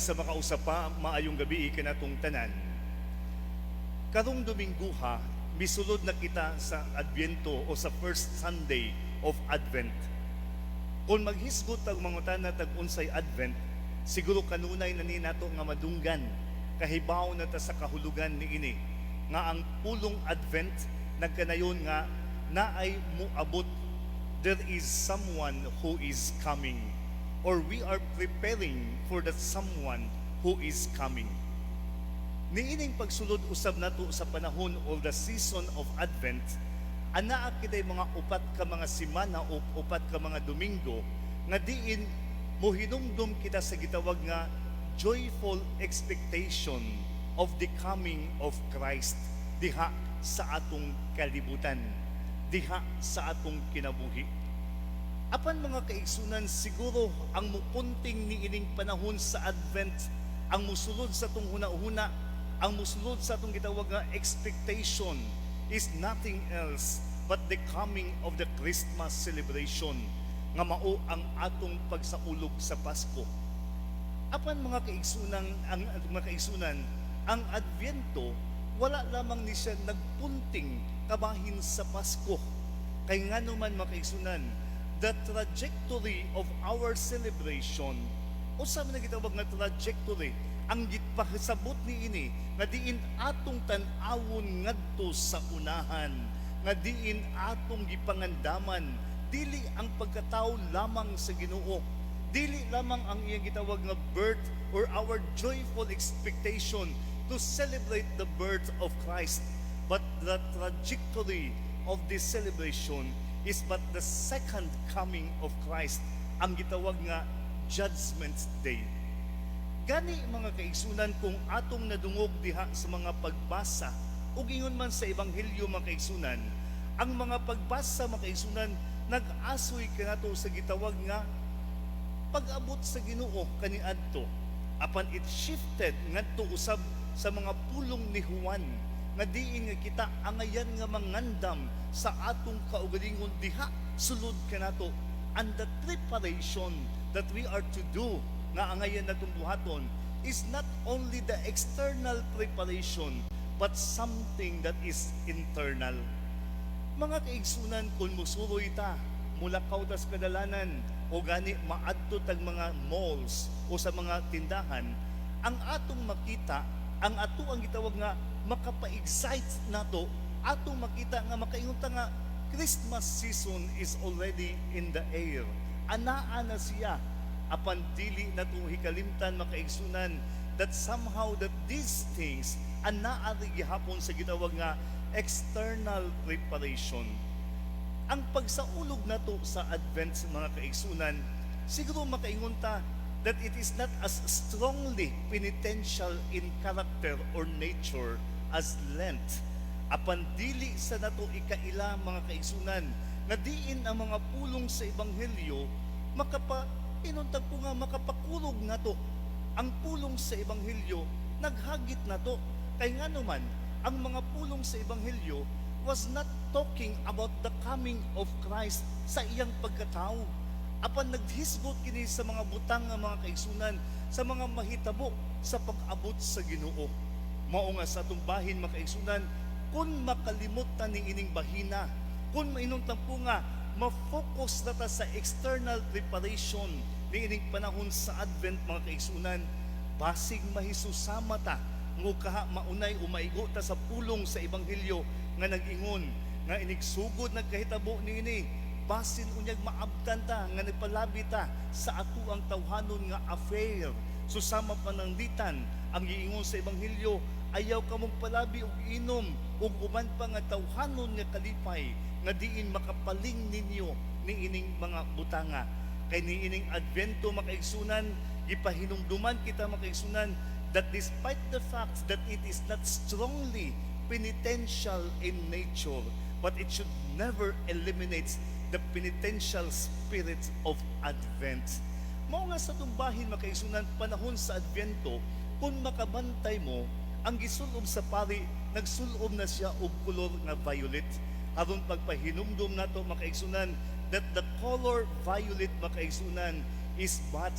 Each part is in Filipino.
Sa makausapa, maayong gabi kanatong tanan. Karong Domingguha, misulod na kita sa Adviento o sa first Sunday of Advent. Kung maghisgot ang mga tanan tag unsay Advent, siguro kanunay na ni nato nga madunggan, kahibaw na ta sa kahulugan ni ini, nga ang pulong Advent nagkanayon nga naay muabot, there is someone who is coming, or we are preparing for that someone who is coming. Niining pagsulod usab nato sa panahon o the season of Advent, anaa kitay mga upat ka mga semana o upat ka mga Domingo nga diin mohinumdum kita sa gitawag nga joyful expectation of the coming of Christ diha sa atong kalibutan, diha sa atong kinabuhi. Apan mga kaigsunan, siguro ang mupunting ni ining panahon sa Advent, ang musulod sa itong huna-huna, ang musulod sa itong gitawag nga expectation is nothing else but the coming of the Christmas celebration, nga mao ang atong pagsaulog sa Pasko. Apan mga kaigsunan, ang Adviento, wala lamang ni siya nagpunting kabahin sa Pasko. Kay nga naman mga kaigsunan, the trajectory of our celebration, o sa mga gitawag nga trajectory, ang gitpakasabot ni ini, nga diin atong tan-awon ngadto sa unahan, nga diin atong gipangandaman, dili ang pagkatao lamang sa Ginoo, dili lamang ang iyang gitawag nga birth or our joyful expectation to celebrate the birth of Christ, but the trajectory of this celebration is but the second coming of Christ, ang gitawag nga Judgment Day. Gani mga kaigsunan, kung atong nadungog diha sa mga pagbasa ug ingon man sa Ebanghelyo mga kaigsunan, ang mga pagbasa mga kaigsunan nag-asoy kanato sa gitawag nga pag-abot sa Ginoo kaniadto. Apan it shifted ngadto usab sa mga pulong ni Juan, nga diin nga kita angayan nga mangandam sa atong kaugalingon diha sulod kanato, and the preparation that we are to do nga angayan natong buhaton is not only the external preparation but something that is internal. Mga kaigsunan, kung musuroy ta mulakaw tas kadalanan o gani maadto tag mga malls o sa mga tindahan, ang atong makita, ang ato ang gitawag nga makapa-excite nato, atong makita nga makaingon ta nga Christmas season is already in the air. Anaa na siya. Apan dili nato hikalimtan makaigsunan that somehow that these things anaa ri gihapon sa gitawag nga external preparation. Ang pagsaulog nato sa Advent mga kaigsunan, siguro makaingon ta that it is not as strongly penitential in character or nature as Lent. Apan dili sa nato ikaila mga kaigsunan, na diin ang mga pulong sa Ebanghelyo inuntag po nga makapakulog nato. Ang pulong sa Ebanghelyo naghagit nato. Kay nga naman, ang mga pulong sa Ebanghelyo was not talking about the coming of Christ sa iyang pagkatao. Apan naghisgot kini sa mga butang nga mga kaigsunan, sa mga mahitabo sa pag-abot sa Ginoo. Mao nga sa atong bahin mga kaigsunan, kung makalimot ta ni ining bahina, kung mainuntang po nga ma-focus na ta sa external preparation ni ining panahon sa Advent mga kaigsunan, basig mahisusama ta ngo kaha maunay o maigo ta sa pulong sa Ebanghelyo nga nag-ingon nga inigsugod nagkahitabo niini, basin unyag maabtan ta nga nagpalabi ta sa ato ang tawhanon nga affair. Susama pananglitan ang giingon sa Ebanghelyo, ayaw ka mong palabi og inom ug uban pa nga tawhanon nga kalipay nga diin makapaling ninyo ni ining mga butanga. Kay ni ining Advento makaigsunan, ipahinumduman kita makaigsunan that despite the fact that it is not strongly penitential in nature, but it should never eliminate the penitential spirit of Advent. Mao nga sa tumbahin makaigsunan, panahon sa Advento, kung makabantay mo, ang gisulob sa pari, nagsulob na siya og kulor nga violet. Aron pagpahinumdum nato makaigsunan that the color violet makaigsunan is but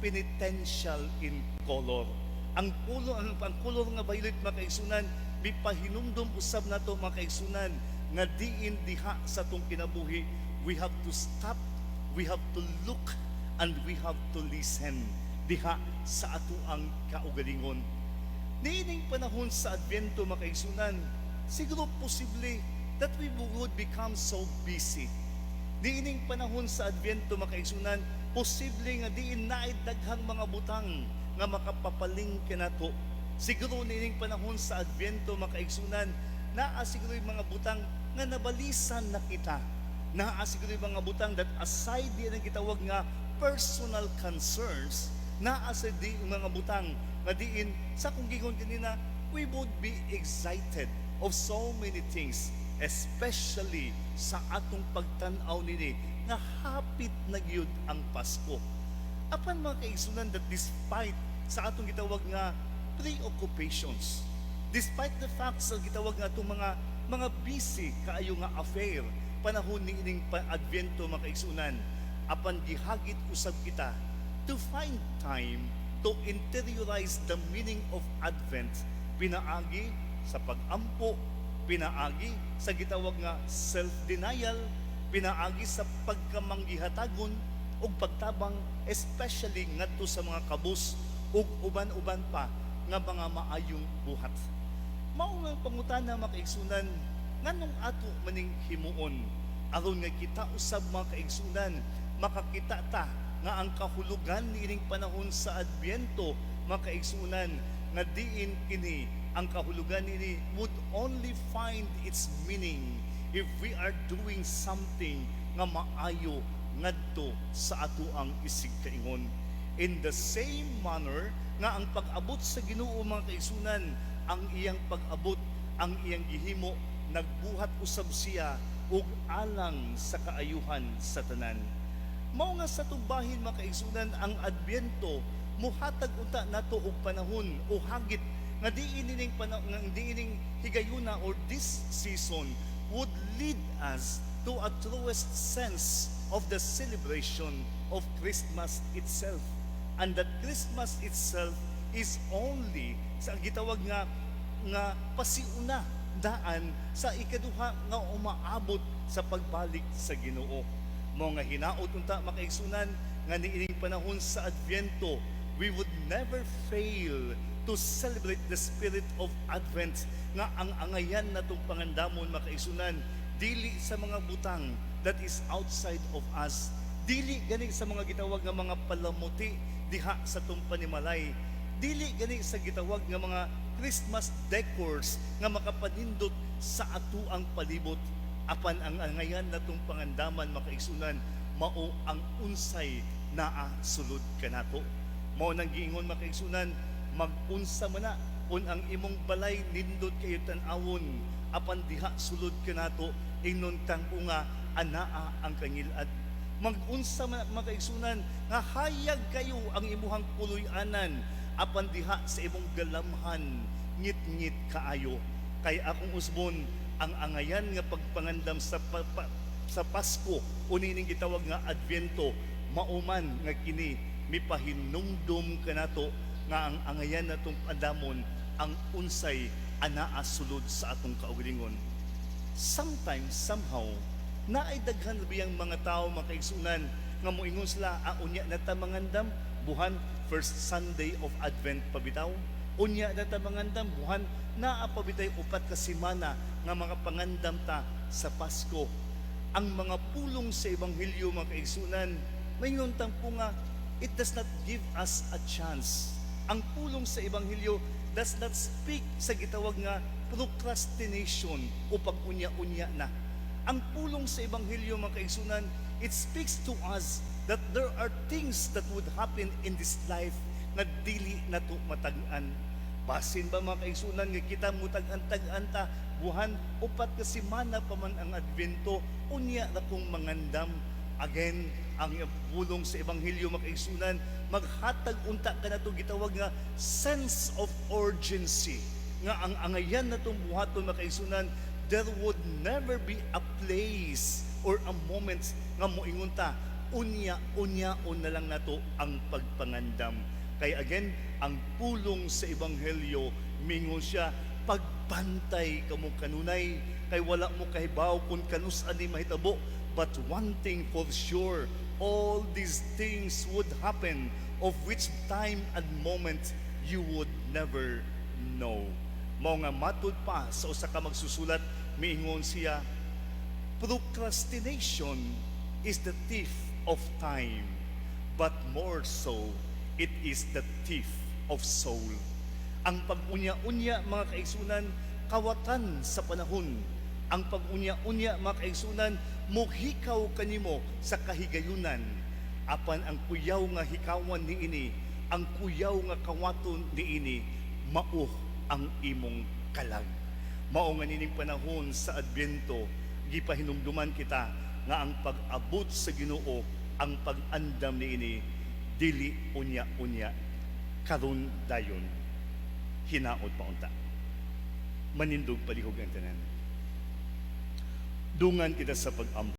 penitential in color. Ang color nga violet mga kaigsunan, mipahinumdom usab nato mga kaigsunan nga diin diha sa tong kinabuhi, we have to stop, we have to look, and we have to listen diha sa ato ang kaugalingon. Niining panahon sa Advento mga kaigsunan, siguro posible that we would become so busy. Niining panahon sa Advento mga kaigsunan, posible nga diin naay daghang mga butang nga makapapaling kanato. Siguro niining panahon sa Advento mga kaigsunan, naa siguro yung mga butang nga nabalisan na kita. Naa siguro yung mga butang that aside di ang gitawag nga personal concerns, naa sa di yung mga butang nga diin sa kung gigon kanina, we would be excited of so many things, especially sa atong pagtan-aw nini nga hapit na gyud ang Pasko. Apan mga kaigsunan, that despite sa atong gitawag nga preoccupations, despite the fact sa gitawag nga itong mga busy kaayo nga affair, panahon ni ining Advento mga kaigsunan, apan gihagit usab kita to find time to interiorize the meaning of Advent, pinaagi sa pag-ampo, pinaagi sa gitawag nga self-denial, pinaagi sa pagkamanggihatagon ug pagtabang, especially ngadto sa mga kabus ug uban-uban pa nga mga maayong buhat. Mao nga pangutana mga kaigsunan, nganong ato maning himuon aron nga kita usab mga kaigsunan makakita ta nga ang kahulugan niining panahon sa Adbyento mga kaigsunan nga diin kini ang kahulugan nini would only find its meaning if we are doing something nga maayo ngadto sa ato ang isig kaingon. In the same manner nga ang pag-abot sa Ginoo mga kaigsunan, ang iyang pag-abot, ang iyang gihimo, nagbuhat usab siya ug alang sa kaayuhan sa tanan. Mao nga sa tubahin mga kaigsunan, ang Adbyento muhatag unta nato og panahon o hagit nga diining panahon nga diining higayuna or this season would lead us to a truest sense of the celebration of Christmas itself. And that Christmas itself is only sa gitawag nga pasiuna daan sa ikaduha nga umaabot sa pagbalik sa Ginoo. Mao nga hinaot unta makaigsunan nga niining panahon sa Adbyento, we would never fail to celebrate the spirit of Advent nga ang angayan natong pangandamon makaigsunan dili sa mga butang that is outside of us, dili gani sa mga gitawag nga mga palamuti diha sa tong panimalay, dili gani sa gitawag nga mga Christmas decors nga makapanindot sa atuang palibot, apan ang angayan natong pangandaman makaigsunan mao ang unsay naa sulod kanato. Mao nang giingon makaigsunan, mag-unsa man na kung ang imong balay nindot kayo tan-awon, apan diha sulod kanato ingnon kang unga anaa ang kangilad. Mag-unsa man makaigsunan nga hayag kayo ang imuhang puloy-anan, apan diha sa imong galamhan ngit-ngit kaayo. Kay akong usbon, ang angayan nga pagpangandam sa Pasko o nining gitawag nga Adbyento, mauman nga kini mipahinumdum kanato nga ang angayan natong adamon ang unsay anaa sulod sa atong kaugalingon. Sometimes, somehow, naay daghan biyang mga tao makaigsunan nga moingon sila, unya na ta mangandam buhan first Sunday of Advent pabitaw, unya na ta mangandam buhan naa pabitay upat ka semana nga mga pangandam ta sa Pasko. Ang mga pulong sa Ebanghelyo mga kaigsunan, mayingon tangpo nga it does not give us a chance. Ang pulong sa Ebanghelyo does not speak sa gitawag nga procrastination o pag-unya-unya na. Ang pulong sa Ebanghelyo mga kaigsunan, it speaks to us that there are things that would happen in this life na dili nato matag-an. Basin ba mga kaigsunan nga kita mutag-antag-an ta buhan upat ka semana pa man ang Adbyento, unya na kong mangandam. Again, ang pulong sa Ebanghelyo mga kaigsunan, maghatag unta ka na ito gitawag nga sense of urgency, nga ang angayan na itong buhaton mga kaigsunan, there would never be a place or a moment nga moingon ta, unya-unyaon na lang nato ang pagpangandam. Kay again, ang pulong sa Ebanghelyo, mingon siya, pagbantay kamo kanunay, kay wala mo kahibaw kung kanus-an ni mahitabo, but one thing for sure, all these things would happen, of which time and moment you would never know. Mao nga matud pa sa usa ka magsusulat, miingon siya, procrastination is the thief of time, but more so, it is the thief of soul. Ang pag-unya-unya, mga kaigsunan, kawatan sa panahon. Ang pag-unya-unya, mga kaigsunan, muhikaw kanimo sa kahigayunan. Apan ang kuyaw nga hikawan niini, ang kuyaw nga kawaton niini, mao ang imong kalag. Mao nga nining panahon sa Adbyento, gipahinumduman kita nga ang pag-abot sa Ginoo, ang pag-andam niini, dili unya-unya, karon dayon, hinaot paunta. Manindog palihog ang tanan. Dungan kita sa pag-ampo.